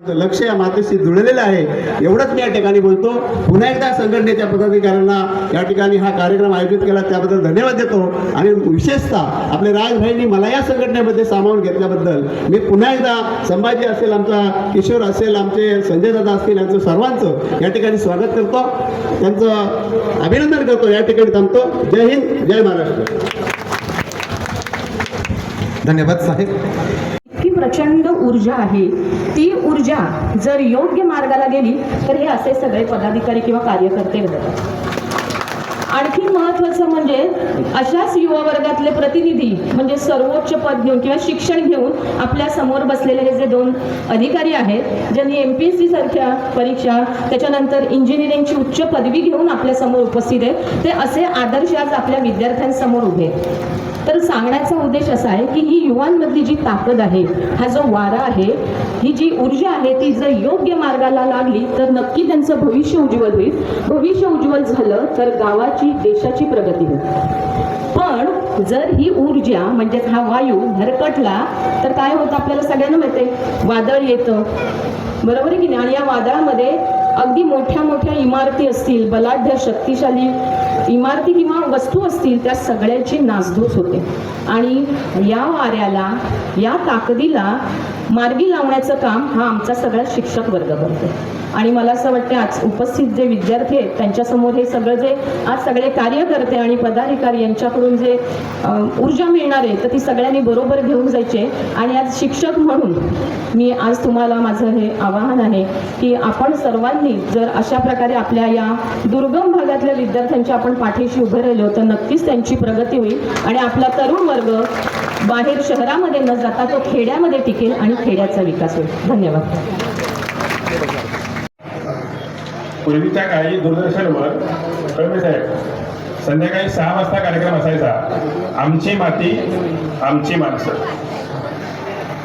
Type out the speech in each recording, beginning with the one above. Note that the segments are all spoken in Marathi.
लक्ष या मातेशी जुळलेलं आहे. एवढंच मी या ठिकाणी बोलतो. पुन्हा एकदा संघटनेच्या पदाधिकाऱ्यांना या ठिकाणी हा कार्यक्रम आयोजित केला त्याबद्दल धन्यवाद देतो. आणि विशेषतः आपले राजभाईंनी मला या संघटनेमध्ये सामावून घेतल्याबद्दल मी पुन्हा एकदा संभाजी असेल, आमचा किशोर असेल, आमचे संजय दादा असतील, यांचं सर्वांचं या ठिकाणी स्वागत करतो, त्यांचं अभिनंदन करतो. या ठिकाणी थांबतो. जय हिंद, जय महाराष्ट्र. धन्यवाद साहेब. की प्रचंड ऊर्जा आहे. ती ऊर्जा जर योग्य मार्गाला गेली तर हे असे सगळे पदाधिकारी किंवा कार्यकर्ते घडतात. आणखी महत्त्वाचं म्हणजे अशाच युवा वर्गातले प्रतिनिधी म्हणजे सर्वोच्च पद घेऊन किंवा शिक्षण घेऊन आपल्या समोर बसलेले हे जे दोन अधिकारी आहेत, ज्यांनी MPSC सारख्या परीक्षा त्याच्यानंतर इंजिनिअरिंगची उच्च पदवी घेऊन आपल्या समोर उपस्थित आहेत, ते असे आदर्श आज आपल्या विद्यार्थ्यांसमोर उभे आहेत. तर सांगण्याचा उद्देश असा आहे की ही युवांमधली जी ताकद आहे, हा जो वारा आहे, ही जी ऊर्जा आहे, ती जर योग्य मार्गाला लागली तर नक्की त्यांचं भविष्य उज्ज्वल होईल. भविष्य उज्ज्वल झालं तर गावाची, देशाची प्रगती होईल. पण जर ही ऊर्जा म्हणजेच हा वायू भरकटला तर काय होतं आपल्याला सगळ्यांना माहिती आहे, वादळ येतं, बरोबर आहे की नाही. आणि या वादळामध्ये अगदी मोठ्या मोठ्या इमारती असतील, बलाढ्य शक्तिशाली इमारती किंवा वस्तू असतील, त्या सगळ्याची नासधूस होते. आणि या वाऱ्याला, या ताकदीला मार्गी लावण्याचं काम हा आमचा सगळा शिक्षक वर्ग करतो. आणि मला असं वाटतं आज उपस्थित जे विद्यार्थी आहेत त्यांच्यासमोर हे सगळं जे आज सगळे कार्यकर्ते आणि पदाधिकारी यांच्याकडून जे ऊर्जा मिळणार आहे, तर ती सगळ्यांनी बरोबर घेऊन जायचे. आणि आज शिक्षक म्हणून मी आज तुम्हाला माझं हे आवाहन आहे की आपण सर्वांनी जर अशा प्रकारे आपल्या या दुर्गम भागातल्या विद्यार्थ्यांच्या आपण पाठीशी उभे राहिलो तर नक्कीच त्यांची प्रगती होईल आणि आपला तरुण वर्ग बाहेर शहरामध्ये न जाता तो खेड्यामध्ये टिकेल आणि खेड्याचा विकास होईल. धन्यवाद. पूर्वीच्या काळी दूरदर्शनवर कळमे साहेब संध्याकाळी 6 वाजता कार्यक्रम असायचा, आमची माती आमची माणसं.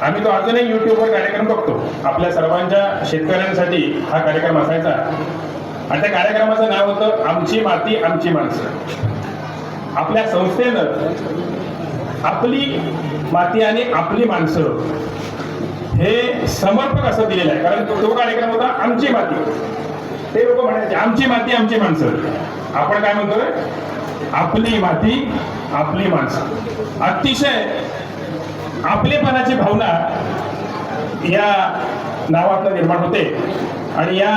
आम्ही तो अजूनही युट्यूबवर कार्यक्रम बघतो. आपल्या सर्वांच्या शेतकऱ्यांसाठी हा कार्यक्रम असायचा आणि त्या कार्यक्रमाचं नाव होतं आमची माती आमची माणसं. आपल्या संस्थेनं आपली माती आणि आपली माणसं हे समर्पक असं दिलेलं आहे. कारण तो कार्यक्रम होता आमची माती. ते लोक म्हणायचे आमची माती आमची माणसं. आपण काय म्हणतोय, आपली माती आपली माणसं. अतिशय आपलेपणाची भावना या नावातनं निर्माण होते. आणि या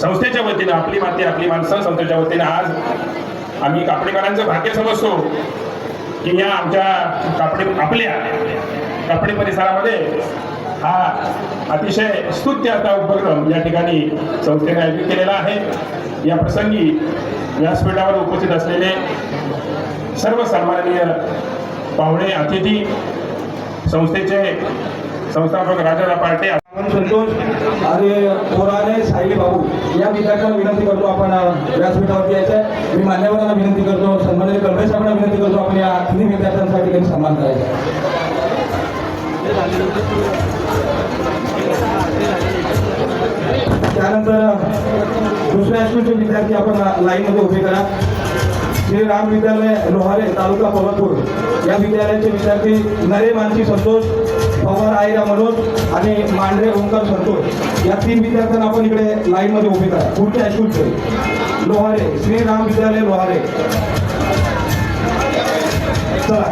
संस्थेच्या वतीनं आपली माती आपली माणसं संस्थेच्या वतीनं आज आम्ही कापडीकरांचं भाग्य समजतो की या आमच्या आपल्या कापडी परिसरामध्ये हा अतिशय स्तुत्य असा उपक्रम या ठिकाणी संस्थेने आयोजित केलेला आहे. या प्रसंगी व्यासपीठावर उपस्थित असलेले सर्व सन्माननीय पाहुणे, अतिथी, संस्थेचे संस्थापक राजा पार्टे, संतोष आणि पोराने साहिल बाबू या विद्यार्थ्यांना विनंती करतो आपण व्यासपीठावरती यायचं. मी मान्यवरांना विनंती करतो, सन्माननीय कळमे साहेबांना विनंती करतो आपण या तिन्ही विद्यार्थ्यांसाठी काही सन्मान करायचा. त्यानंतर दुसऱ्या स्कूलचे विद्यार्थी आपण लाईनमध्ये उभे करा. श्री राम विद्यालय लोहारे तालुका पोलादपूर या विद्यालयाचे विद्यार्थी नरे मानसी संतोष, पवार आयरा मनोज आणि मांढरे ओंकार संतोष या 3 विद्यार्थ्यांना आपण इकडे लाईनमध्ये उभे करा. पुढच्या स्कूलचे लोहारे श्री राम विद्यालय लोहारे. चला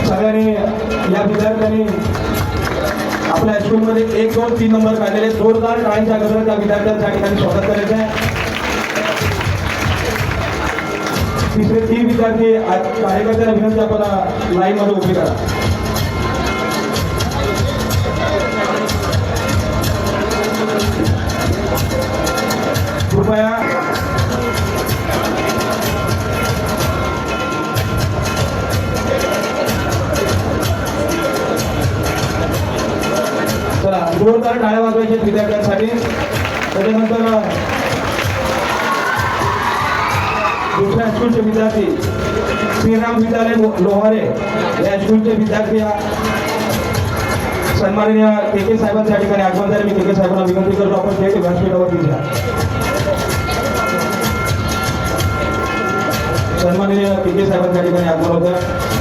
सगळ्यांनी या विद्यार्थ्यांनी आपल्या स्कूलमध्ये 1, 2, 3 नंबर काढलेले. जोरदार टाळ्यांच्या गजरात त्या विद्यार्थ्यांच्या ठिकाणी स्वागत करायचं आहे. तिसरे 3 विद्यार्थी कार्यकर्त्यांना विनंती आपण लाईनमध्ये उभे करा. कृपया जोरदार टाळ्या वाजवायच्या विद्यार्थ्यांसाठी. त्याच्यानंतर दुसऱ्या स्कूलचे विद्यार्थी श्रीराम विद्यालय लोहारे या स्कूलचे विद्यार्थी सन्माननीय के साहेबांच्या ठिकाणी आगमन झाले. मी के साहेबांना विनंती करतो आपण थेट व्यासपीठावरती घ्या. सन्माननीय के साहेबांच्या ठिकाणी आगमन होतं.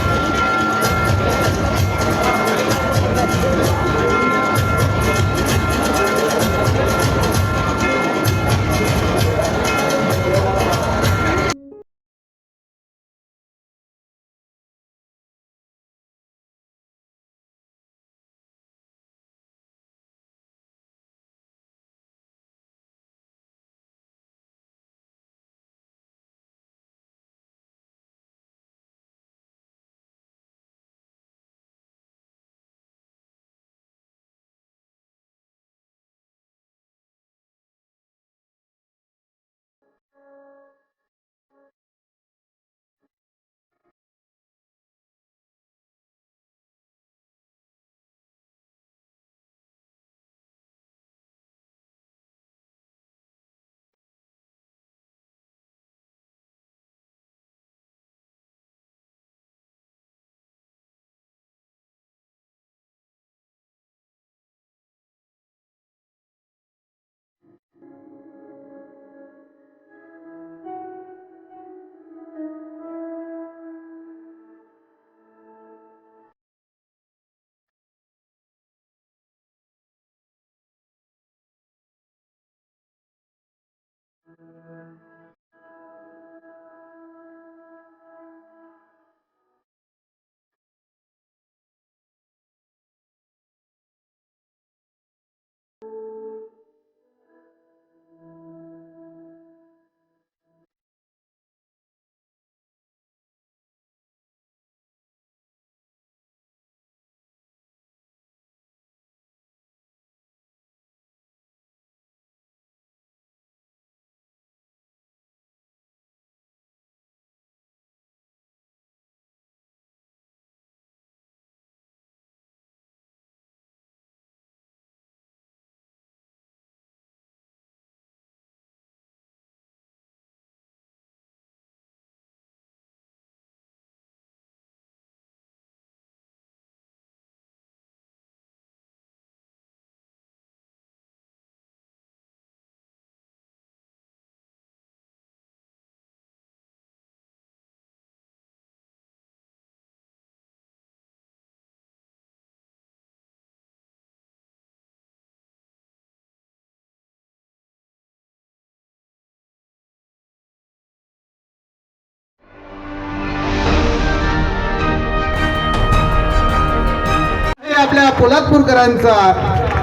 आपल्या पोलादपूरकरांचा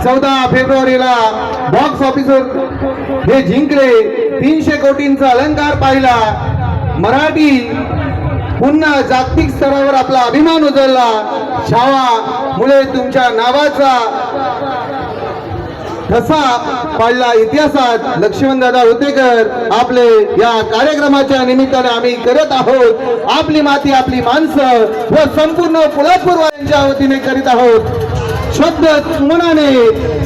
14 फेब्रुवारीला बॉक्स ऑफिसवर हे जिंकले, 300 कोटींचा अलंकार पाहिला, मराठी पुन्हा जागतिक स्तरावर आपला अभिमान उजळला. छावा मुळे तुमच्या नावाचा ठसा पाडला इतिहासात. लक्ष्मणदादा होतेकर आपले या कार्यक्रमाच्या निमित्ताने आम्ही करत आहोत. आपली माती आपली माणसं व संपूर्ण पोलादपूरवाल्यांच्या वतीने करीत आहोत. शब्द मनाने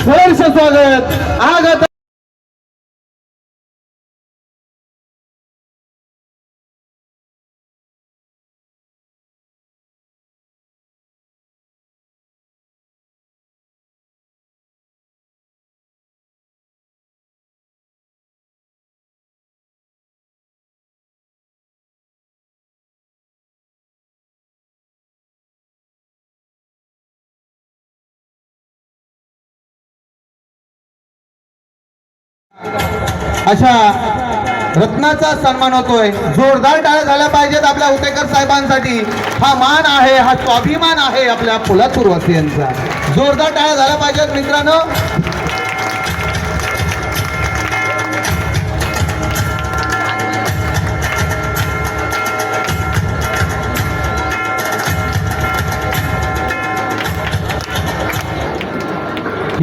सहर्ष स्वागत. आगत अशा रत्नाचा सन्मान होतोय. जोरदार टाळ्या झाल्या पाहिजेत आपल्या उतेकर साहेबांसाठी. हा मान आहे, हा स्वाभिमान आहे आपल्या पोलादपूरवासियांचा. जोरदार टाळ्या झाल्या पाहिजेत मित्रांनो.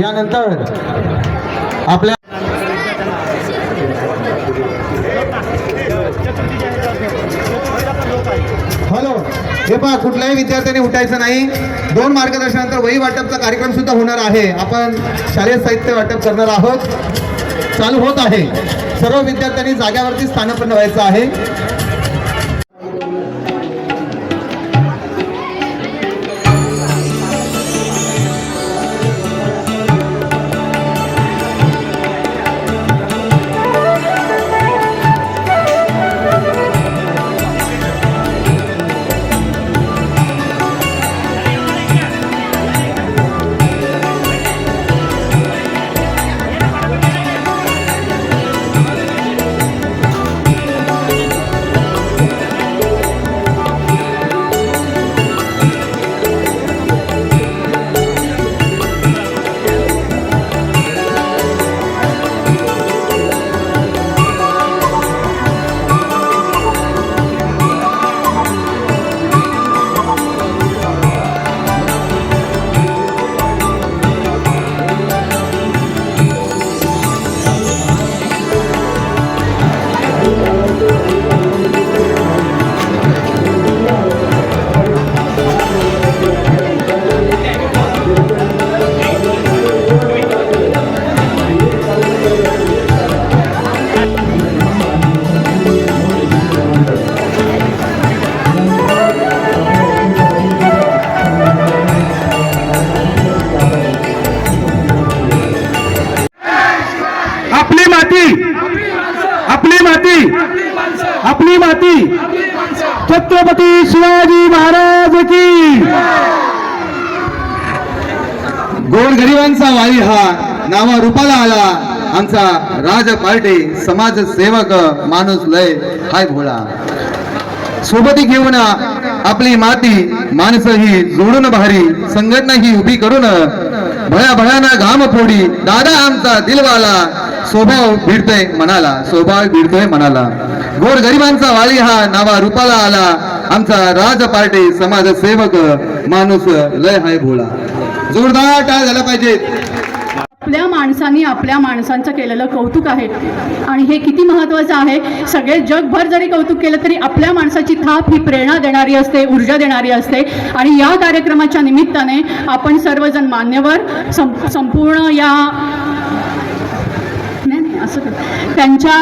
यानंतर आपल्या हॅलो, हे पहा, कुठल्याही विद्यार्थ्यांनी उठायचं नाही. 2 मार्गदर्शनानंतर वही वाटपचा कार्यक्रम सुद्धा होणार आहे. आपण शालेय साहित्य वाटप करणार आहोत. चालू होत आहे. सर्व विद्यार्थ्यांनी जाग्यावरती स्थानापन्न व्हायचं आहे. आपली माती छत्रपती शिवाजी महाराज की. गोरगरिबांचा वारी हा नावा रूपाला आला. आमचा राज पार्टे समाजसेवक माणूस लय हाय भोळा. सोबती घेऊन आपली माती माणसं ही जोडून भारी संघटना ही उभी करून भया भयाना घाम फोडी दादा आमचा दिलवाला स्वभाव भिडतोय मनाला गोर गरिबांचा वाळी हा नावा रूपाला आला आमचा राज पार्टे समाजसेवक माणूस लय हाय भोळा. जोरदार टाळ झाला पाहिजे. आपल्या माणसांनी आपल्या माणसांचं केलेलं कौतुक आहे आणि हे किती महत्त्वाचं आहे. सगळे जगभर जरी कौतुक केलं तरी आपल्या माणसाची थाप ही प्रेरणा देणारी असते, ऊर्जा देणारी असते. आणि या कार्यक्रमाच्या निमित्ताने आपण सर्वजण मान्यवर संपूर्ण या नाही असं त्यांच्या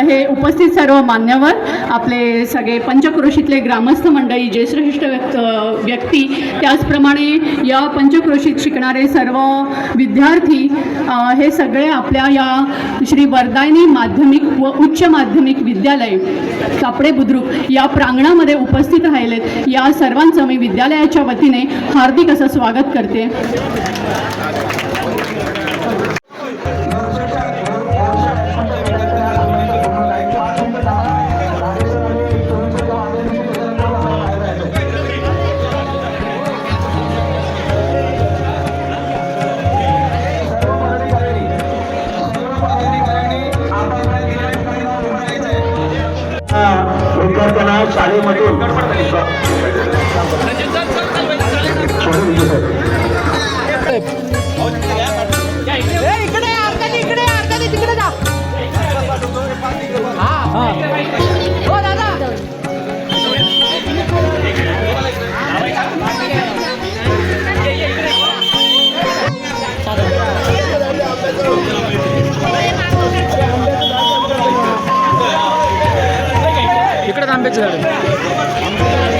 हे उपस्थित सर्व मान्यवर आपले सगळे पंचक्रोशीतले ग्रामस्थ मंडळी, ज्येष्ठ व्यक्ती, त्याचप्रमाणे या पंचक्रोशीत शिकणारे सर्व विद्यार्थी, हे सगळे आपल्या या श्री वरदायनी माध्यमिक व उच्च माध्यमिक विद्यालय कापडे बुद्रुक या प्रांगणामध्ये उपस्थित राहिलेत. या सर्वांचं मी विद्यालयाच्या वतीने हार्दिक असं स्वागत करते. विद्यार्थ्यांना शाळेमधून तिकडे जा. हो दादा. इकडे आंब्याची झाड